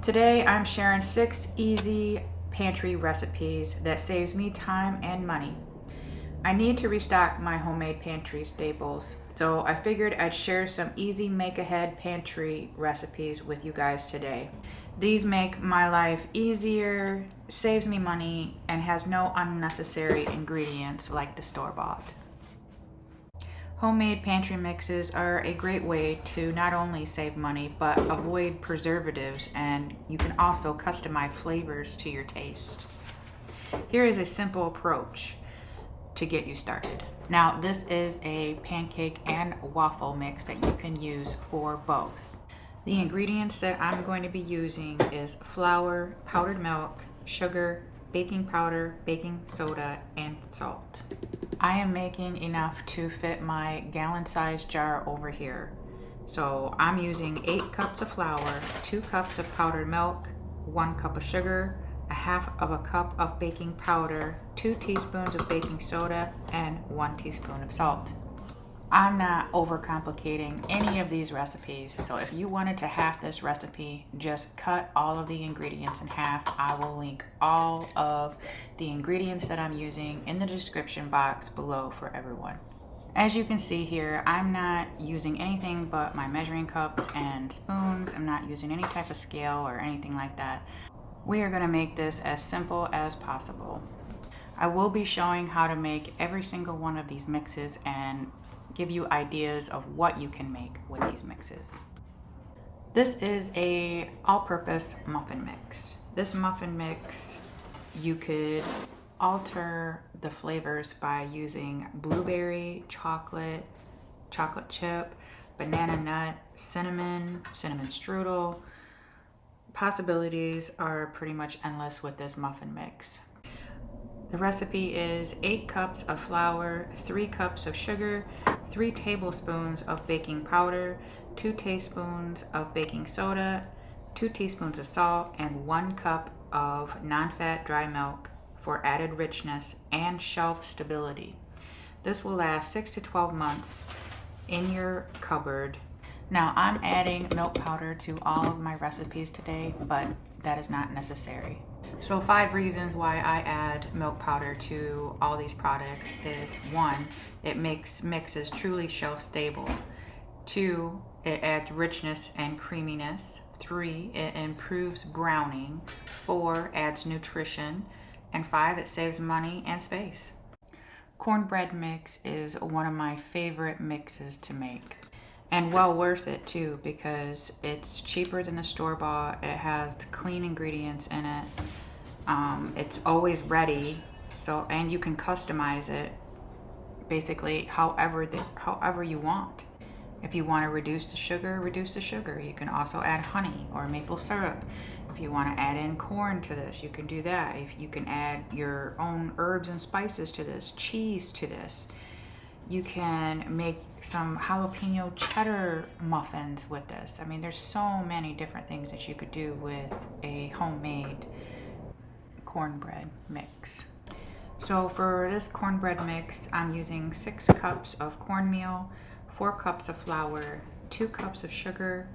Today I'm sharing 6 easy pantry recipes that saves me time and money. I need to restock my homemade pantry staples, so I figured I'd share some easy make-ahead pantry recipes with you guys today. These make my life easier, saves me money, and has no unnecessary ingredients like the store-bought. Homemade pantry mixes are a great way to not only save money, but avoid preservatives, and you can also customize flavors to your taste. Here is a simple approach to get you started. Now, this is a pancake and waffle mix that you can use for both. The ingredients that I'm going to be using is flour, powdered milk, sugar, baking powder, baking soda, and salt. I am making enough to fit my gallon-sized jar over here. So I'm using 8 cups of flour, 2 cups of powdered milk, 1 cup of sugar, a half of a cup of baking powder, 2 teaspoons of baking soda, and 1 teaspoon of salt. I'm not overcomplicating any of these recipes, so if you wanted to half this recipe, just cut all of the ingredients in half. I will link all of the ingredients that I'm using in the description box below for everyone. As you can see here, I'm not using anything but my measuring cups and spoons. I'm not using any type of scale or anything like that. We are going to make this as simple as possible. I will be showing how to make every single one of these mixes and give you ideas of what you can make with these mixes. This is a all-purpose muffin mix. This muffin mix, you could alter the flavors by using blueberry, chocolate chip, banana nut, cinnamon strudel. Possibilities are pretty much endless with this muffin mix. The recipe is 8 cups of flour, 3 cups of sugar, 3 tablespoons of baking powder, 2 teaspoons of baking soda, 2 teaspoons of salt, and 1 cup of non-fat dry milk for added richness and shelf stability. This will last 6 to 12 months in your cupboard. Now, I'm adding milk powder to all of my recipes today, but that is not necessary. So 5 reasons why I add milk powder to all these products is 1, it makes mixes truly shelf stable. 2, it adds richness and creaminess. 3, it improves browning. 4, adds nutrition. And 5, it saves money and space. Cornbread mix is one of my favorite mixes to make. And well worth it too, because it's cheaper than the store-bought. It has clean ingredients in it. It's always ready, and you can customize it basically however you want. If you want to reduce the sugar, reduce the sugar. You can also add honey or maple syrup. If you want to add in corn to this, you can do that. If you can add your own herbs and spices to this, cheese to this. You can make some jalapeno cheddar muffins with this. I mean, there's so many different things that you could do with a homemade cornbread mix. So for this cornbread mix, I'm using 6 cups of cornmeal, 4 cups of flour, 2 cups of sugar,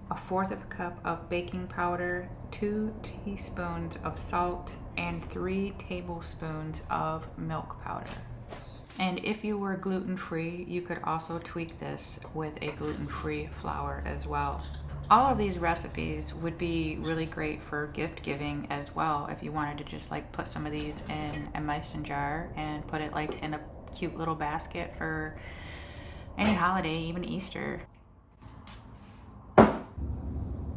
1/4 of a cup of baking powder, 2 teaspoons of salt, and 3 tablespoons of milk powder. And if you were gluten-free, you could also tweak this with a gluten-free flour as well. All of these recipes would be really great for gift giving as well, if you wanted to just like put some of these in a mason jar and put it like in a cute little basket for any holiday, even Easter.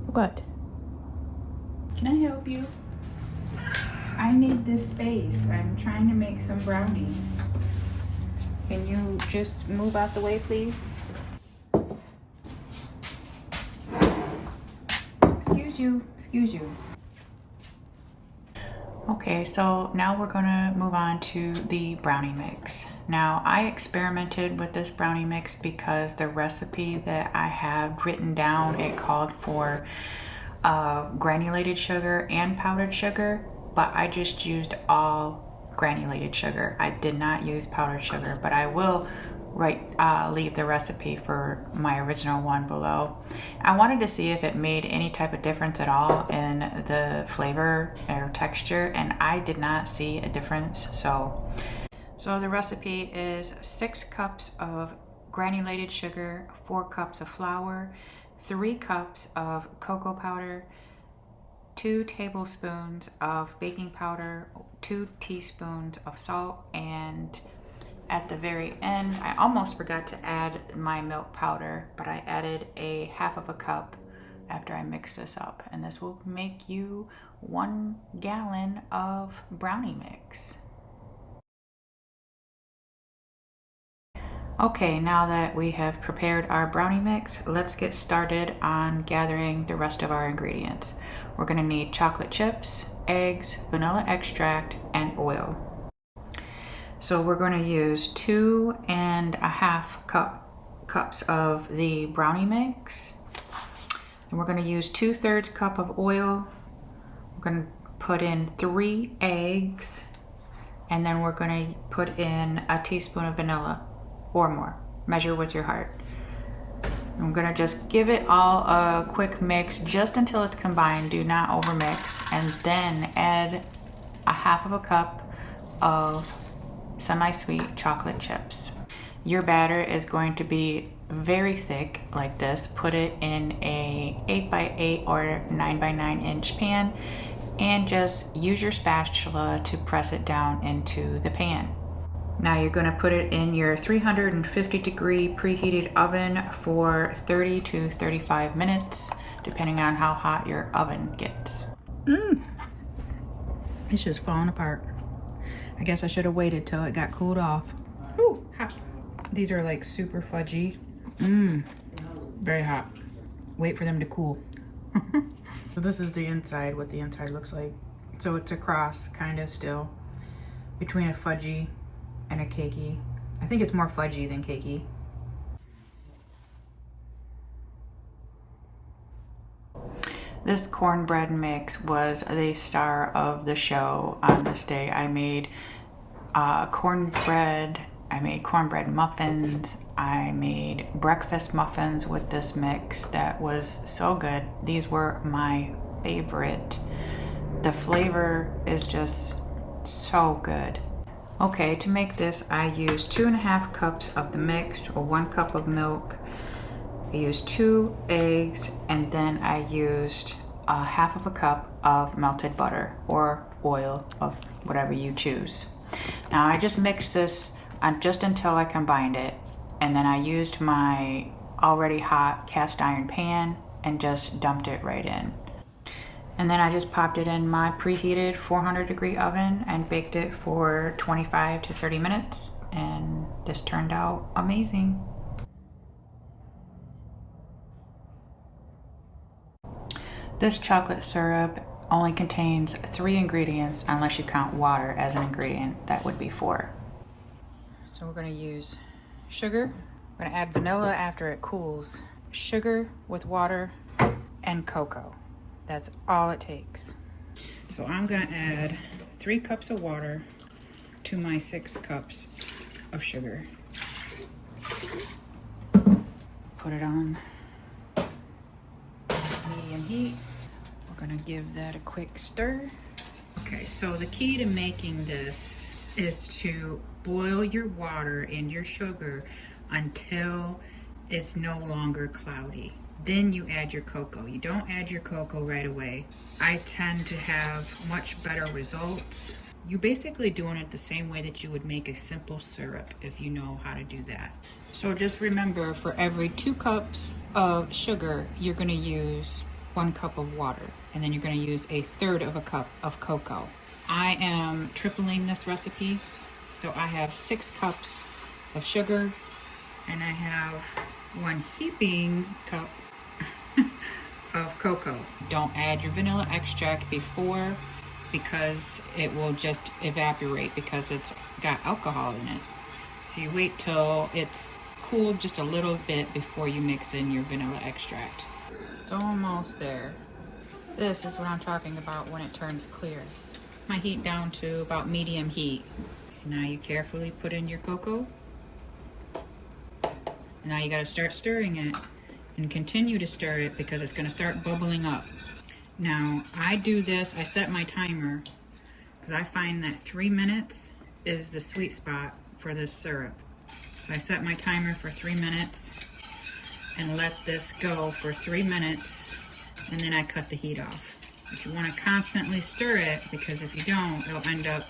What? Can I help you? I need this space. I'm trying to make some brownies. Can you just move out the way, please? Excuse you. Okay, so now we're gonna move on to the brownie mix. Now, I experimented with this brownie mix because the recipe that I have written down, it called for granulated sugar and powdered sugar, but I just used all granulated sugar. I did not use powdered sugar, but I will leave the recipe for my original one below. I wanted to see if it made any type of difference at all in the flavor or texture, and I did not see a difference. So the recipe is 6 cups of granulated sugar, 4 cups of flour, 3 cups of cocoa powder, 2 tablespoons of baking powder, 2 teaspoons of salt, and at the very end, I almost forgot to add my milk powder, but I added a half of a cup after I mix this up. And this will make you 1 gallon of brownie mix. Okay, now that we have prepared our brownie mix, let's get started on gathering the rest of our ingredients. We're gonna need chocolate chips, eggs, vanilla extract, and oil. So we're going to use 2.5 cups of the brownie mix. And we're going to use 2/3 cup of oil. We're going to put in 3 eggs. And then we're going to put in a teaspoon of vanilla or more. Measure with your heart. I'm going to just give it all a quick mix just until it's combined. Do not overmix. And then add a half of a cup of semi-sweet chocolate chips. Your batter is going to be very thick like this. Put it in a 8x8 or 9x9 inch pan and just use your spatula to press it down into the pan. Now you're going to put it in your 350 degree preheated oven for 30 to 35 minutes, depending on how hot your oven gets. It's just falling apart. I guess I should have waited till it got cooled off. Ooh, hot. These are like super fudgy. Very hot. Wait for them to cool. So this is the inside, what the inside looks like. So it's a cross, kind of still, between a fudgy and a cakey. I think it's more fudgy than cakey. This cornbread mix was the star of the show on this day. I made cornbread, I made cornbread muffins, I made breakfast muffins with this mix that was so good. These were my favorite. The flavor is just so good. Okay, to make this, I used 2.5 cups of the mix, or 1 cup of milk. I used 2 eggs, and then I used a half of a cup of melted butter or oil of whatever you choose. Now I just mixed this just until I combined it, and then I used my already hot cast iron pan and just dumped it right in. And then I just popped it in my preheated 400 degree oven and baked it for 25 to 30 minutes, and this turned out amazing. This chocolate syrup only contains 3 ingredients unless you count water as an ingredient. That would be 4. So we're going to use sugar. We're going to add vanilla after it cools. Sugar with water and cocoa. That's all it takes. So I'm going to add 3 cups of water to my 6 cups of sugar. Put it on medium heat. We're gonna give that a quick stir. Okay, so the key to making this is to boil your water and your sugar until it's no longer cloudy. Then you add your cocoa. You don't add your cocoa right away. I tend to have much better results. You're basically doing it the same way that you would make a simple syrup if you know how to do that. So just remember, for every 2 cups of sugar, you're gonna use 1 cup of water, and then you're going to use 1/3 of a cup of cocoa. I am tripling this recipe, so I have 6 cups of sugar, and I have 1 heaping cup of cocoa. Don't add your vanilla extract before, because it will just evaporate because it's got alcohol in it. So you wait till it's cooled just a little bit before you mix in your vanilla extract. It's almost there. This is what I'm talking about when it turns clear. My heat down to about medium heat. Now you carefully put in your cocoa. Now you gotta start stirring it and continue to stir it because it's gonna start bubbling up. Now I do this, I set my timer because I find that 3 minutes is the sweet spot for this syrup. So I set my timer for 3 minutes and let this go for 3 minutes, and then I cut the heat off. But you want to constantly stir it because if you don't, it'll end up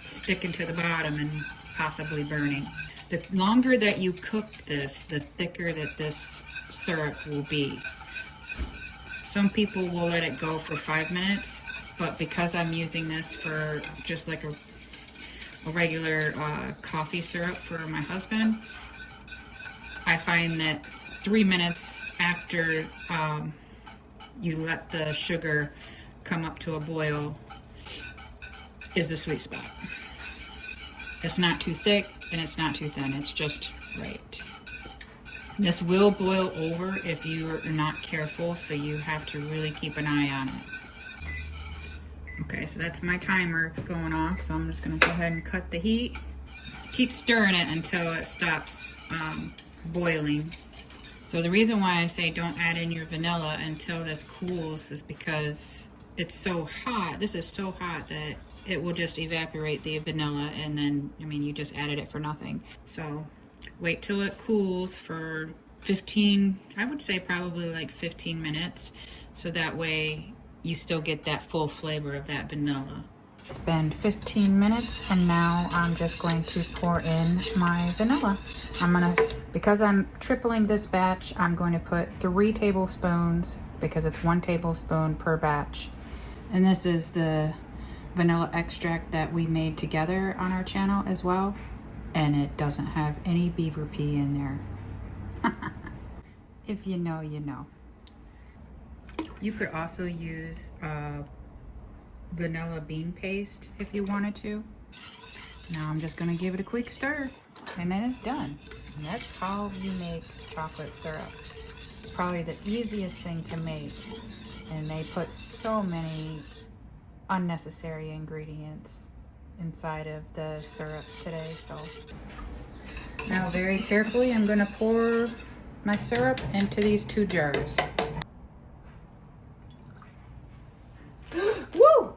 sticking to the bottom and possibly burning. The longer that you cook this, the thicker that this syrup will be. Some people will let it go for 5 minutes, but because I'm using this for just like a regular coffee syrup for my husband, I find that 3 minutes after you let the sugar come up to a boil is the sweet spot. It's not too thick and it's not too thin, it's just right. This will boil over if you are not careful, so you have to really keep an eye on it. Okay, so that's my timer going off, so I'm just gonna go ahead and cut the heat. Keep stirring it until it stops boiling. So the reason why I say don't add in your vanilla until this cools is because it's so hot. This is so hot that it will just evaporate the vanilla, and then, I mean, you just added it for nothing. So wait till it cools for 15, I would say probably like 15 minutes, so that way you still get that full flavor of that vanilla. It's been 15 minutes and now I'm just going to pour in my vanilla. Because I'm tripling this batch, I'm going to put 3 tablespoons because it's 1 tablespoon per batch. And this is the vanilla extract that we made together on our channel as well. And it doesn't have any beaver pea in there. If you know, you know. You could also use vanilla bean paste if you wanted to. Now I'm just gonna give it a quick stir and then it's done. And that's how you make chocolate syrup. It's probably the easiest thing to make, and they put so many unnecessary ingredients inside of the syrups today. So now very carefully I'm gonna pour my syrup into these 2 jars. Woo!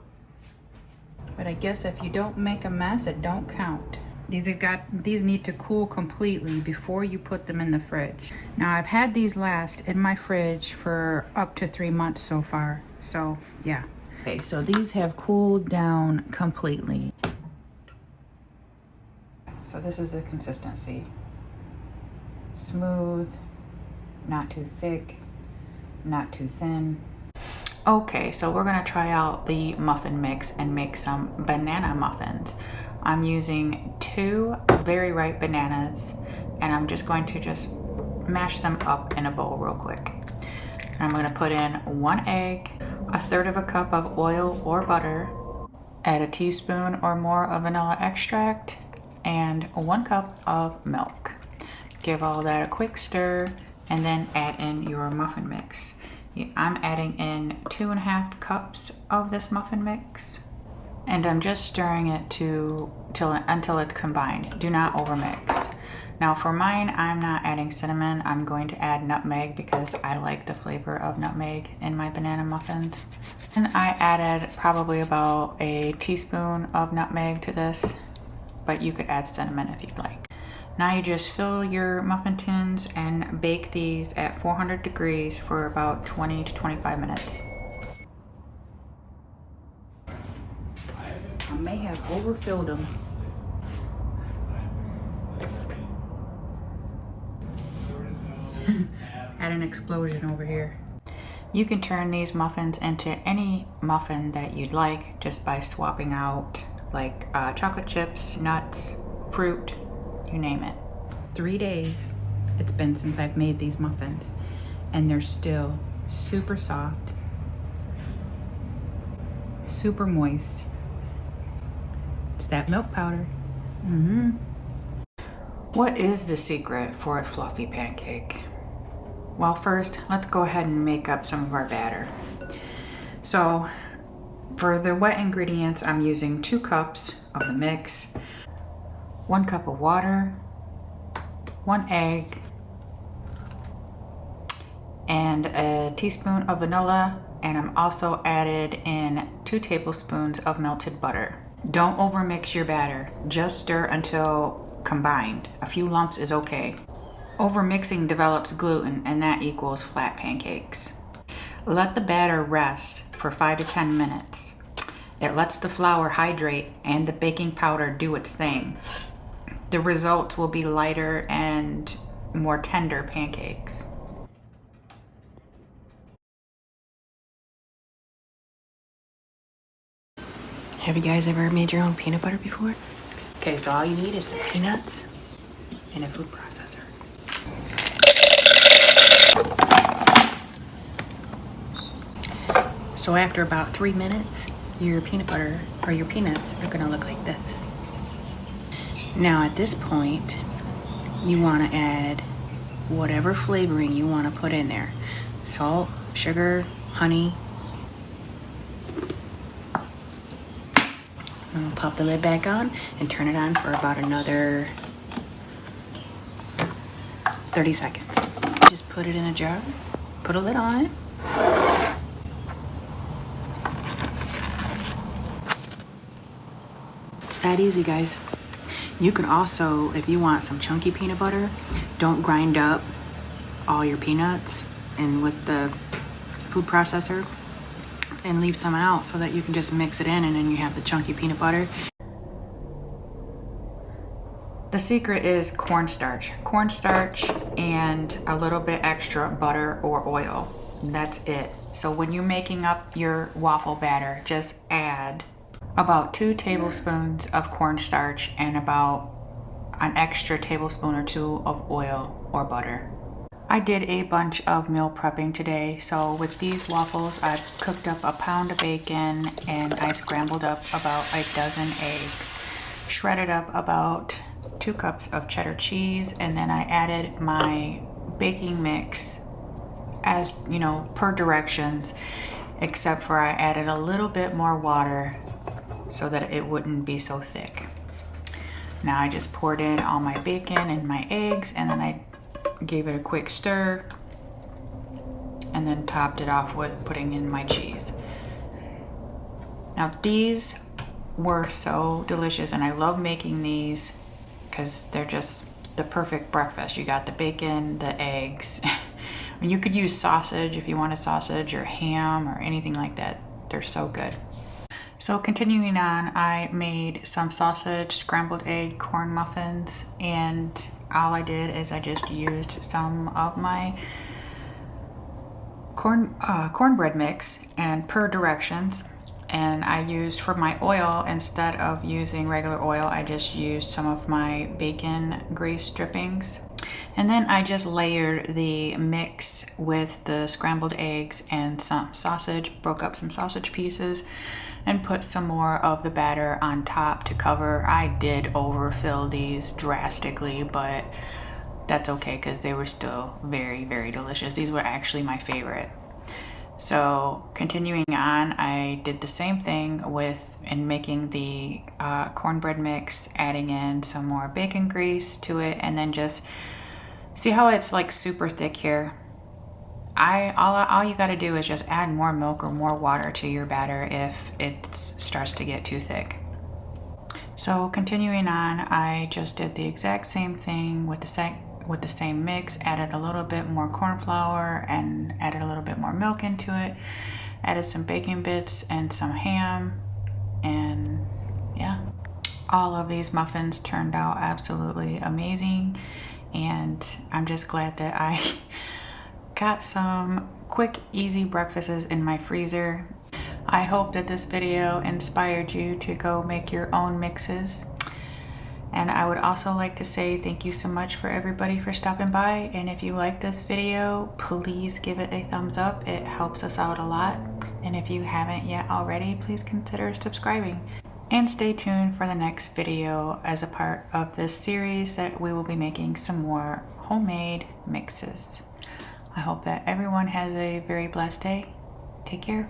But I guess if you don't make a mess, it don't count. These need to cool completely before you put them in the fridge. Now I've had these last in my fridge for up to 3 months so far. So yeah. Okay, so these have cooled down completely. So this is the consistency. Smooth, not too thick, not too thin. Okay, so we're gonna try out the muffin mix and make some banana muffins. I'm using 2 very ripe bananas, and I'm just going to mash them up in a bowl real quick. And I'm gonna put in 1 egg, 1/3 cup of oil or butter, add a teaspoon or more of vanilla extract, and 1 cup of milk. Give all that a quick stir, and then add in your muffin mix. I'm adding in 2.5 cups of this muffin mix, and I'm just stirring it until it's combined. Do not overmix. Now for mine, I'm not adding cinnamon. I'm going to add nutmeg because I like the flavor of nutmeg in my banana muffins. And I added probably about a teaspoon of nutmeg to this, but you could add cinnamon if you'd like. Now you just fill your muffin tins and bake these at 400 degrees for about 20 to 25 minutes. I may have overfilled them. Had an explosion over here. You can turn these muffins into any muffin that you'd like just by swapping out like chocolate chips, nuts, fruit, you name it. 3 days it's been since I've made these muffins, and they're still super soft, super moist. It's that milk powder. What is the secret for a fluffy pancake? Well, first, let's go ahead and make up some of our batter. So for the wet ingredients, I'm using 2 cups of the mix, 1 cup of water, 1 egg, and a teaspoon of vanilla, and I'm also added in 2 tablespoons of melted butter. Don't overmix your batter, just stir until combined. A few lumps is okay. Overmixing develops gluten, and that equals flat pancakes. Let the batter rest for 5 to 10 minutes. It lets the flour hydrate and the baking powder do its thing. The result will be lighter and more tender pancakes. Have you guys ever made your own peanut butter before? Okay, so all you need is some peanuts and a food processor. So after about 3 minutes, your peanut butter or your peanuts are gonna look like this. Now at this point, you wanna add whatever flavoring you wanna put in there. Salt, sugar, honey. And we'll pop the lid back on and turn it on for about another 30 seconds. Just put it in a jar, put a lid on it. It's that easy, guys. You can also, if you want some chunky peanut butter, don't grind up all your peanuts and with the food processor, and leave some out so that you can just mix it in and then you have the chunky peanut butter. The secret is cornstarch. Cornstarch and a little bit extra butter or oil. That's it. So when you're making up your waffle batter, just add about 2 tablespoons of cornstarch and about an extra tablespoon or 2 of oil or butter. I did a bunch of meal prepping today, so with these waffles I cooked up a pound of bacon and I scrambled up about a dozen eggs, shredded up about 2 cups of cheddar cheese, and then I added my baking mix as you know, per directions, except for I added a little bit more water so that it wouldn't be so thick. Now I just poured in all my bacon and my eggs, and then I gave it a quick stir and then topped it off with putting in my cheese. Now these were so delicious, and I love making these because they're just the perfect breakfast. You got the bacon, the eggs. And you could use sausage if you wanted sausage or ham or anything like that. They're so good. So continuing on, I made some sausage, scrambled egg, corn muffins, and all I did is I just used some of my cornbread mix and per directions. And I used for my oil, instead of using regular oil, I just used some of my bacon grease drippings. And then I just layered the mix with the scrambled eggs and some sausage, broke up some sausage pieces, and put some more of the batter on top to cover. I did overfill these drastically, but that's okay because they were still very, very delicious. These were actually my favorite. So continuing on, I did the same thing in making the cornbread mix, adding in some more bacon grease to it, and then just see how it's like super thick here. All you got to do is just add more milk or more water to your batter if it starts to get too thick. So continuing on, I just did the exact same thing with the same mix, added a little bit more corn flour and added a little bit more milk into it, added some bacon bits and some ham, and yeah, all of these muffins turned out absolutely amazing, and I'm just glad that I got some quick, easy breakfasts in my freezer. I hope that this video inspired you to go make your own mixes. And I would also like to say thank you so much for everybody for stopping by. And if you like this video, please give it a thumbs up. It helps us out a lot. And if you haven't yet already, please consider subscribing. And stay tuned for the next video as a part of this series that we will be making some more homemade mixes. I hope that everyone has a very blessed day. Take care.